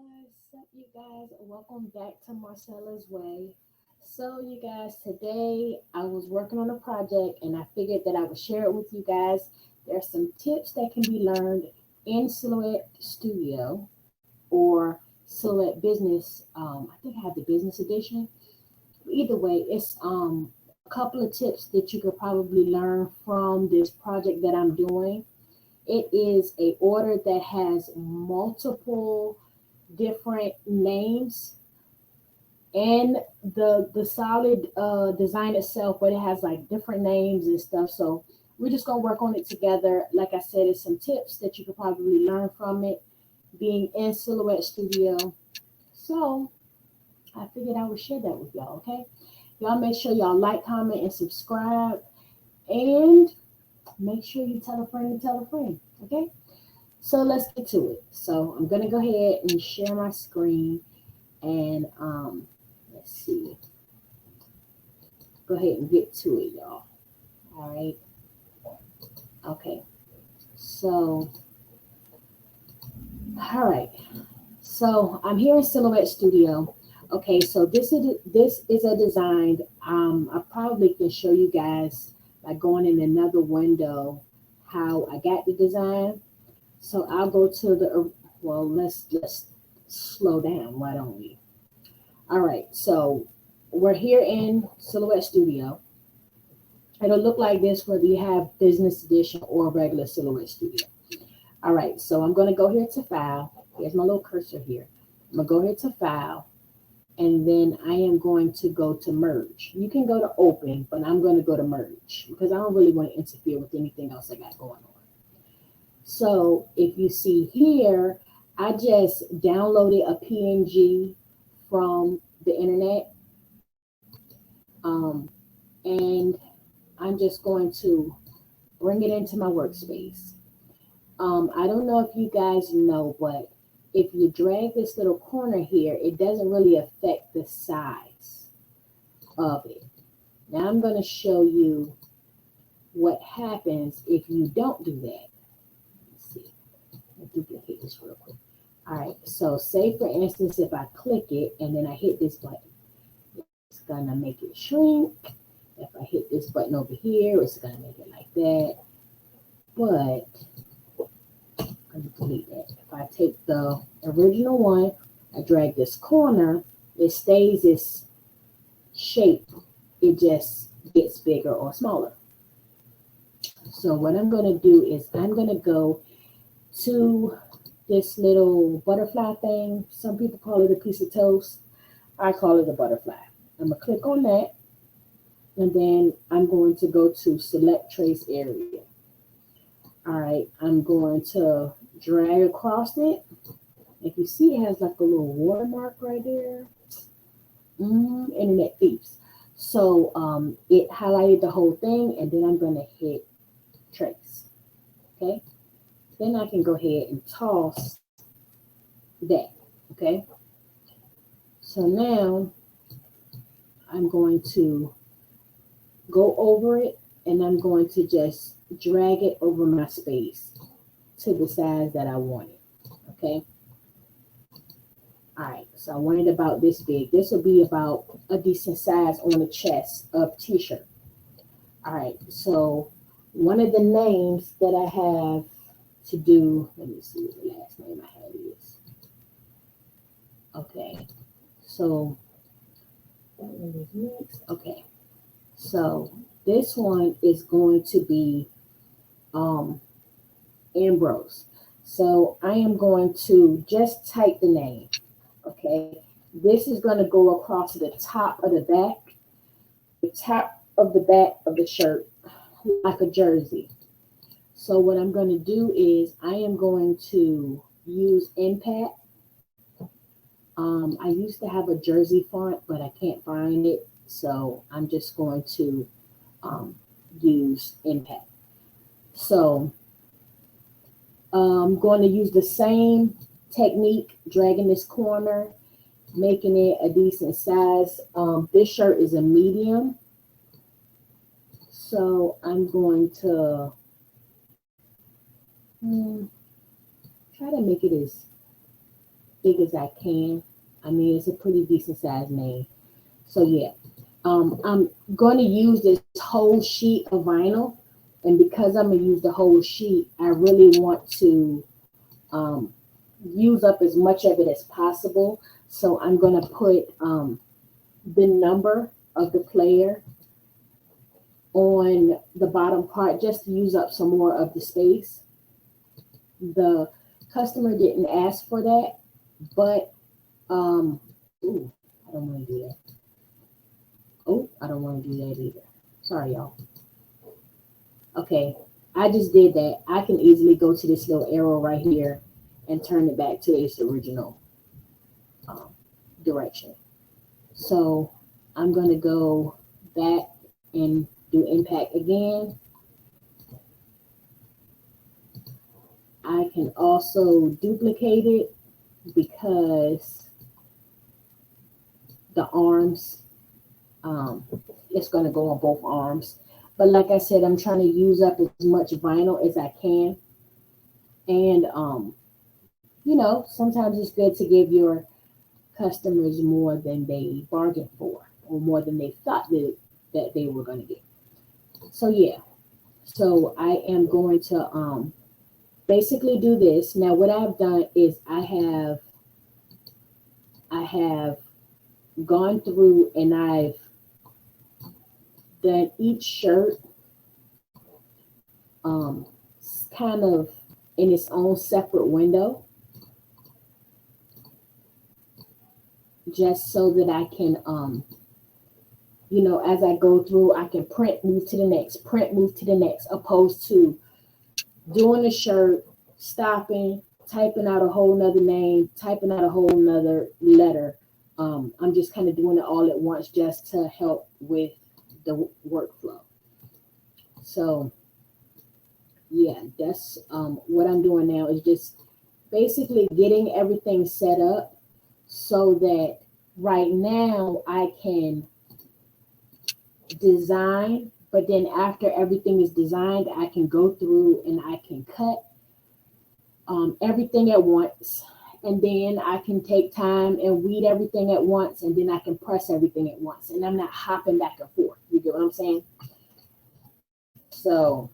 What's up, you guys? Welcome back to Marcella's Way. So, you guys, today I was working on a project and I figured that I would share it with you guys. There are some tips that can be learned in Silhouette Studio or Silhouette Business. I think I have the business edition. Either way, it's a couple of tips that you could probably learn from this project that I'm doing. It is a order that has multiple different names and the solid design itself, but it has like different names and stuff. So we're just gonna work on it together. Like I said, it's some tips that you could probably learn from it being in Silhouette Studio. So I figured I would share that with y'all. Okay, y'all make sure y'all like, comment, and subscribe, and make sure you tell a friend to tell a friend. Okay. So let's get to it. So I'm gonna go ahead and share my screen and let's see. Go ahead and get to it, y'all. All right. Okay. So all right. So I'm here in Silhouette Studio. Okay, so this is a design. I probably can show you guys by going in another window how I got the design. So I'll go to the well. Let's slow down. Why don't we? All right. So we're here in Silhouette Studio. It'll look like this whether you have Business Edition or regular Silhouette Studio. All right. So I'm going to go here to File. Here's my little cursor here. I'm going to go here to File, and then I am going to go to Merge. You can go to Open, but I'm going to go to Merge because I don't really want to interfere with anything else I got going on. So if you see here, I just downloaded a PNG from the internet. And I'm just going to bring it into my workspace. I don't know if you guys know, but if you drag this little corner here, it doesn't really affect the size of it. Now I'm going to show you what happens if you don't do that. See, I'll duplicate this real quick. All right, so say for instance, if I click it and then I hit this button, it's gonna make it shrink. If I hit this button over here, it's gonna make it like that. But I'm gonna delete that. If I take the original one, I drag this corner, it stays this shape. It just gets bigger or smaller. So what I'm gonna do is I'm gonna go to this little butterfly thing. Some people call it a piece of toast. I call it a butterfly. I'm gonna click on that, and then I'm going to go to select trace area. All right, I'm going to drag across it. If you see, it has like a little watermark right there. Internet thieves. So it highlighted the whole thing, and then I'm gonna hit trace. Okay. Then I can go ahead and toss that, okay? So now I'm going to go over it and I'm going to just drag it over my space to the size that I want it, okay? All right, so I want it about this big. This will be about a decent size on the chest of t-shirt. All right, so one of the names that I have to do, let me see what the last name I had is. Okay, so that one is next. Okay, so this one is going to be Ambrose. So I am going to just type the name. Okay, this is going to go across the top of the top of the back of the shirt, like a jersey. So what I'm going to do is I am going to use Impact. I used to have a jersey font, but I can't find it. So I'm just going to use Impact. So I'm going to use the same technique, dragging this corner, making it a decent size. This shirt is a medium. So I'm going to try to make it as big as I can. I mean, it's a pretty decent sized name. So yeah, I'm going to use this whole sheet of vinyl, and because I'm going to use the whole sheet, I really want to um, use up as much of it as possible. So I'm going to put the number of the player on the bottom part just to use up some more of the space. The customer didn't ask for that, but ooh, I don't want to do that. Oh, I don't want to do that either. Sorry, y'all. Okay, I just did that. I can easily go to this little arrow right here and turn it back to its original um, direction. So I'm going to go back and do impact again. I can also duplicate it because the arms, it's going to go on both arms. But like I said, I'm trying to use up as much vinyl as I can. And, you know, sometimes it's good to give your customers more than they bargained for or more than they thought that they were going to get. So, yeah. So I am going to basically do this. Now, what I've done is I have gone through and I've done each shirt kind of in its own separate window, just so that I can you know, as I go through, I can print, move to the next, print, move to the next, opposed to doing a shirt, stopping, typing out a whole nother name, typing out a whole nother letter. I'm just kind of doing it all at once just to help with the workflow. So yeah, that's what I'm doing now is just basically getting everything set up so that right now I can design, but then after everything is designed, I can go through and I can cut everything at once. And then I can take time and weed everything at once, and then I can press everything at once. And I'm not hopping back and forth. You get what I'm saying? So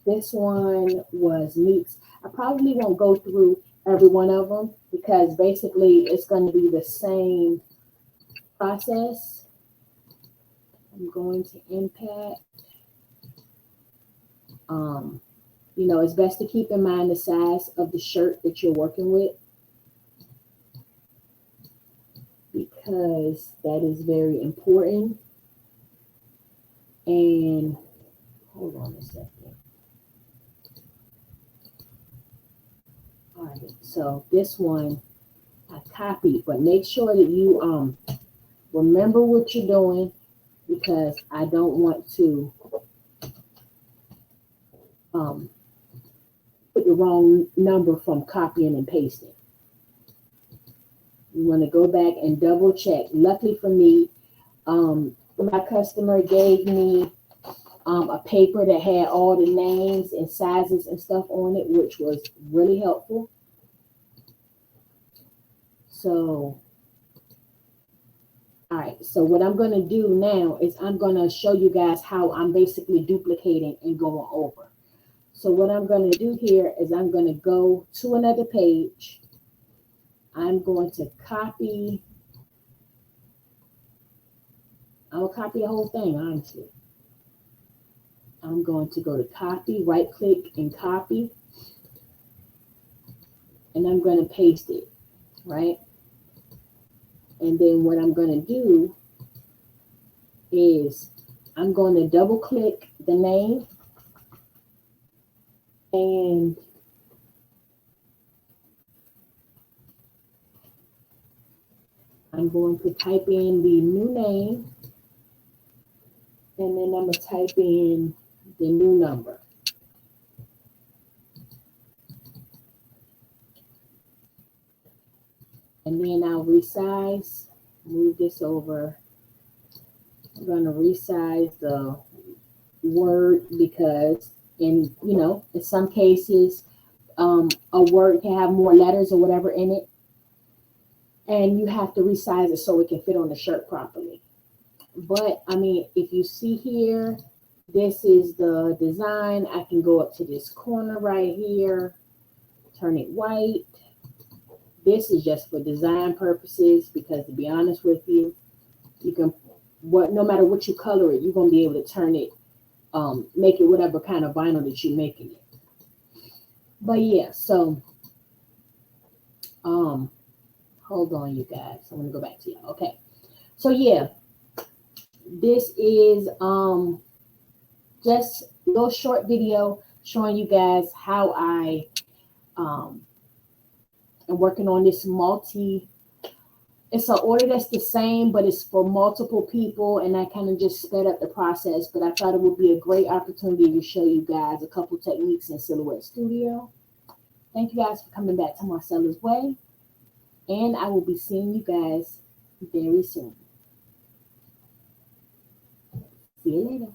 this one was meats. I probably won't go through every one of them because basically it's going to be the same process. I'm going to impact. You know, it's best to keep in mind the size of the shirt that you're working with because that is very important. And hold on a second. All right, so this one I copied, but make sure that you remember what you're doing because I don't want to put the wrong number from copying and pasting. You want to go back and double check. Luckily for me, my customer gave me a paper that had all the names and sizes and stuff on it, which was really helpful. So, all right. So what I'm going to do now is I'm going to show you guys how I'm basically duplicating and going over. So what I'm going to do here is I'm going to go to another page. I'm going to copy. I'll copy the whole thing, honestly. I'm going to go to copy, right click and copy. And I'm going to paste it, right? And then what I'm going to do is I'm going to double click the name and I'm going to type in the new name and then I'm going to type in the new number. And then I'll resize, move this over. I'm going to resize the word because in some cases, a word can have more letters or whatever in it, and you have to resize it so it can fit on the shirt properly. But I mean, if you see here, this is the design. I can go up to this corner right here, turn it white. This is just for design purposes, because to be honest with you, you can, no matter what you color it, you're gonna be able to turn it, make it whatever kind of vinyl that you're making it. But yeah, so hold on, you guys. I'm gonna go back to you. Okay, so yeah, this is just a little short video showing you guys how I am working on this it's an order that's the same, but it's for multiple people, and I kind of just sped up the process. But I thought it would be a great opportunity to show you guys a couple techniques in Silhouette Studio. Thank you guys for coming back to Marcella's Way, and I will be seeing you guys very soon. See you later.